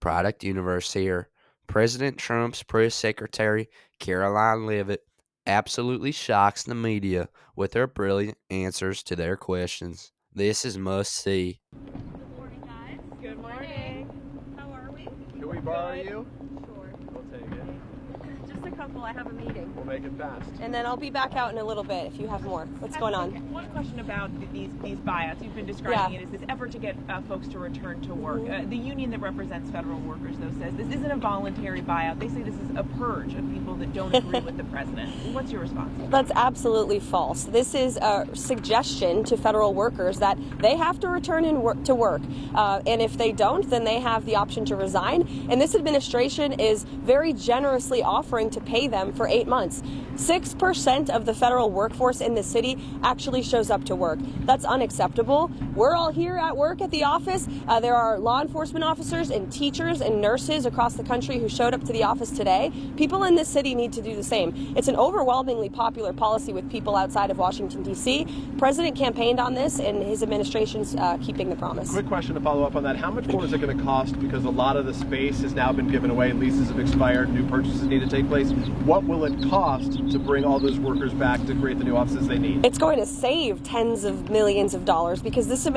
Product Universe here. President Trump's press secretary, Karoline Leavitt, absolutely shocks the media with her brilliant answers to their questions. This is must see. Good morning, guys. Good morning. How are we? Can we borrow you? Sure. We'll take it. Just a couple. I have a meeting. We'll make it fast. And then I'll be back out in a little bit if you have more. What's going on? Okay. One question about these buyouts. You've been describing it as this effort to get folks to return to work. The union that represents federal workers, though, says this isn't a voluntary buyout. They say this is a purge of people that don't agree with the president. What's your response? That's absolutely false. This is a suggestion to federal workers that they have to return to work. And if they don't, then they have the option to resign. And this administration is very generously offering to pay them for 8 months. 6% of the federal workforce in the city actually shows up to work. That's unacceptable. We're all here at work at the office. There are law enforcement officers and teachers and nurses across the country who showed up to the office today. People in this city need to do the same. It's an overwhelmingly popular policy with people outside of Washington, D.C. President campaigned on this, and his administration's keeping the promise. Quick question to follow up on that. How much more is it going to cost? Because a lot of the space has now been given away, leases have expired, new purchases need to take place. What will it cost to bring all those workers back to create the new offices they need? It's going to save tens of millions of dollars because this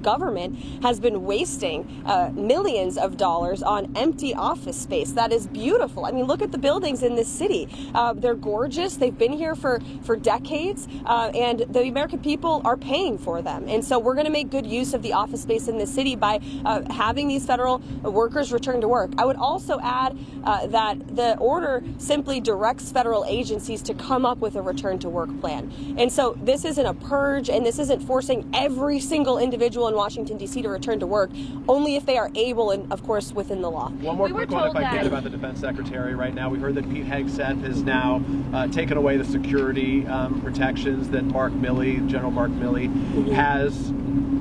government has been wasting millions of dollars on empty office space. That is beautiful. I mean, look at the buildings in this city. They're gorgeous. They've been here for decades, and the American people are paying for them. And so we're going to make good use of the office space in this city by having these federal workers return to work. I would also add that the order simply directs federal agencies to come up with a return to work plan. And so this isn't a purge, and this isn't forcing every single individual in Washington, D.C. to return to work, only if they are able and, of course, within the law. One more quick one, if I can, about the defense secretary right now. We heard that Pete Hegseth has now taken away the security protections that General Mark Milley has.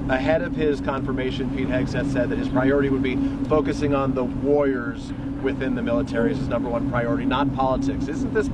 Ahead of his confirmation, Pete Hegseth said that his priority would be focusing on the warriors within the military as his number one priority, not politics. Is this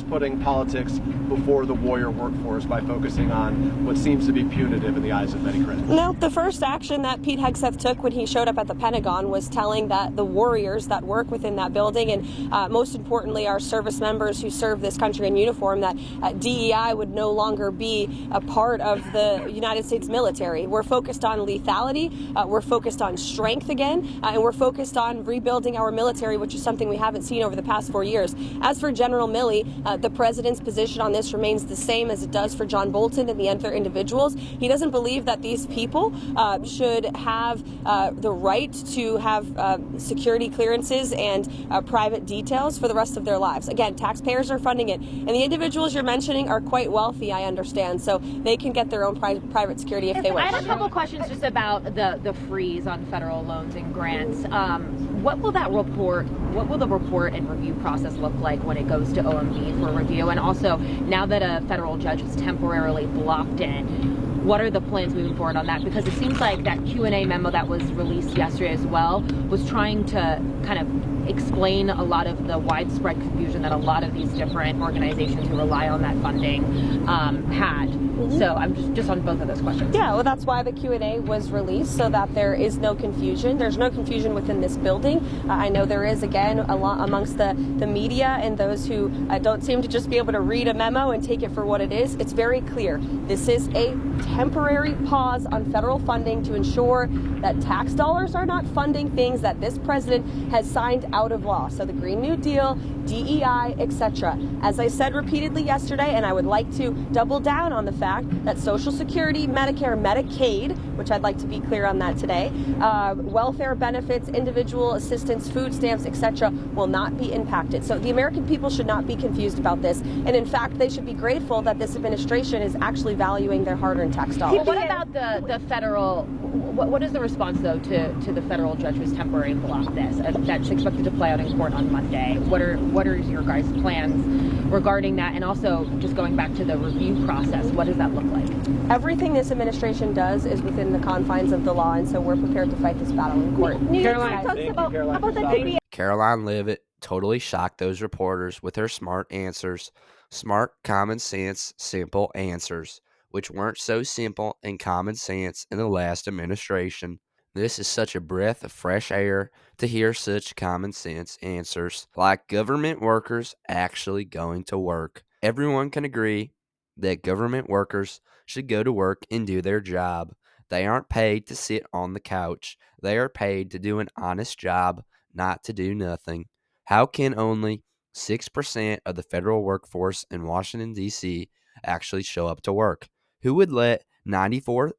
putting politics before the warrior workforce by focusing on what seems to be punitive in the eyes of many critics? No, the first action that Pete Hegseth took when he showed up at the Pentagon was telling that the warriors that work within that building, and most importantly our service members who serve this country in uniform, that DEI would no longer be a part of the United States military. We're focused on lethality, we're focused on strength again, and we're focused on rebuilding our military, which is something we haven't seen over the past 4 years. As for General Milley, the president's position on this remains the same as it does for John Bolton and the other individuals. He doesn't believe that these people should have the right to have security clearances and private details for the rest of their lives. Again, taxpayers are funding it, and the individuals you're mentioning are quite wealthy, I understand, so they can get their own private security if they wish. I had a couple questions just about the freeze on federal loans and grants. What will the report and review process look like when it goes to OMB for review? And also, now that a federal judge has temporarily blocked it, what are the plans moving forward on that? Because it seems like that Q&A memo that was released yesterday as well was trying to kind of explain a lot of the widespread confusion that a lot of these different organizations who rely on that funding had. So I'm just on both of those questions. Yeah, well, that's why the Q&A was released, so that there is no confusion. There's no confusion within this building. I know there is, again, a lot amongst the media and those who don't seem to just be able to read a memo and take it for what it is. It's very clear. This is a temporary pause on federal funding to ensure that tax dollars are not funding things that this president has signed out of law. So the Green New Deal, DEI, etc. As I said repeatedly yesterday, and I would like to double down on the fact that Social Security, Medicare, Medicaid, which I'd like to be clear on that today, welfare benefits, individual assistance, food stamps, etc. will not be impacted. So the American people should not be confused about this. And in fact, they should be grateful that this administration is actually valuing their hard-earned tax dollars. Well, what about the federal, what is the response, though, to the federal judge who's temporarily blocked this? That's expected to play out in court on Monday. What are your guys' plans regarding that? And also, just going back to the review process, what does that look like? Everything this administration does is within the confines of the law, and so we're prepared to fight this battle in court. Karoline Leavitt totally shocked those reporters with her smart answers. Smart, common sense, simple answers, which weren't so simple and common sense in the last administration. This is such a breath of fresh air to hear such common sense answers, like government workers actually going to work. Everyone can agree that government workers should go to work and do their job. They aren't paid to sit on the couch. They are paid to do an honest job, not to do nothing. How can only 6% of the federal workforce in Washington, D.C. actually show up to work? Who would let 94%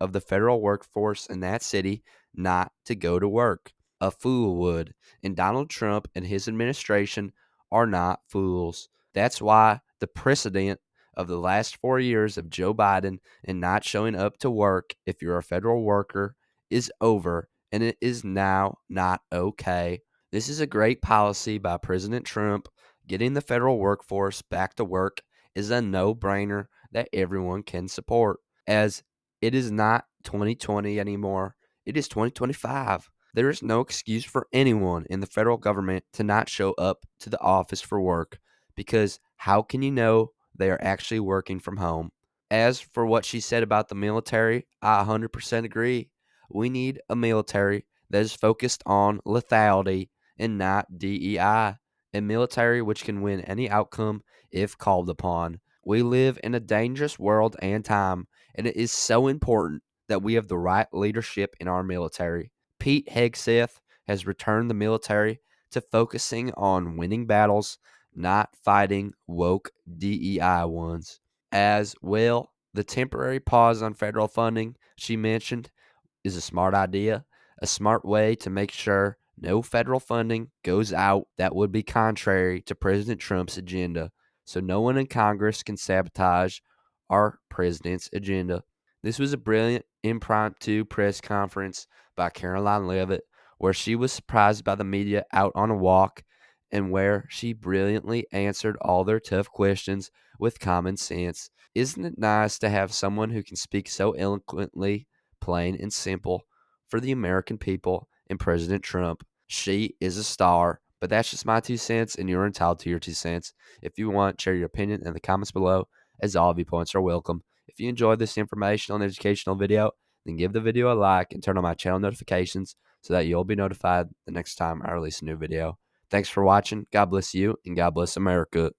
of the federal workforce in that city not to go to work? A fool would. And Donald Trump and his administration are not fools. That's why the precedent of the last 4 years of Joe Biden and not showing up to work if you're a federal worker is over, and it is now not okay. This is a great policy by President Trump. Getting the federal workforce back to work is a no brainer that everyone can support, as it is not 2020 anymore. It is 2025. There is no excuse for anyone in the federal government to not show up to the office for work, because how can you know they are actually working from home? As for what she said about the military, I 100% agree. We need a military that is focused on lethality and not DEI, a military which can win any outcome if called upon. We live in a dangerous world and time, and it is so important that we have the right leadership in our military. Pete Hegseth has returned the military to focusing on winning battles, not fighting woke DEI ones. As well, the temporary pause on federal funding she mentioned is a smart idea, a smart way to make sure no federal funding goes out that would be contrary to President Trump's agenda, so no one in Congress can sabotage our president's agenda. This was a brilliant impromptu press conference by Karoline Leavitt, where she was surprised by the media out on a walk and where she brilliantly answered all their tough questions with common sense. Isn't it nice to have someone who can speak so eloquently, plain and simple, for the American people and President Trump? She is a star, but that's just my 2 cents, and you're entitled to your 2 cents. If you want, share your opinion in the comments below, as all viewpoints are welcome. If you enjoyed this informational and educational video, then give the video a like and turn on my channel notifications so that you'll be notified the next time I release a new video. Thanks for watching. God bless you, and God bless America.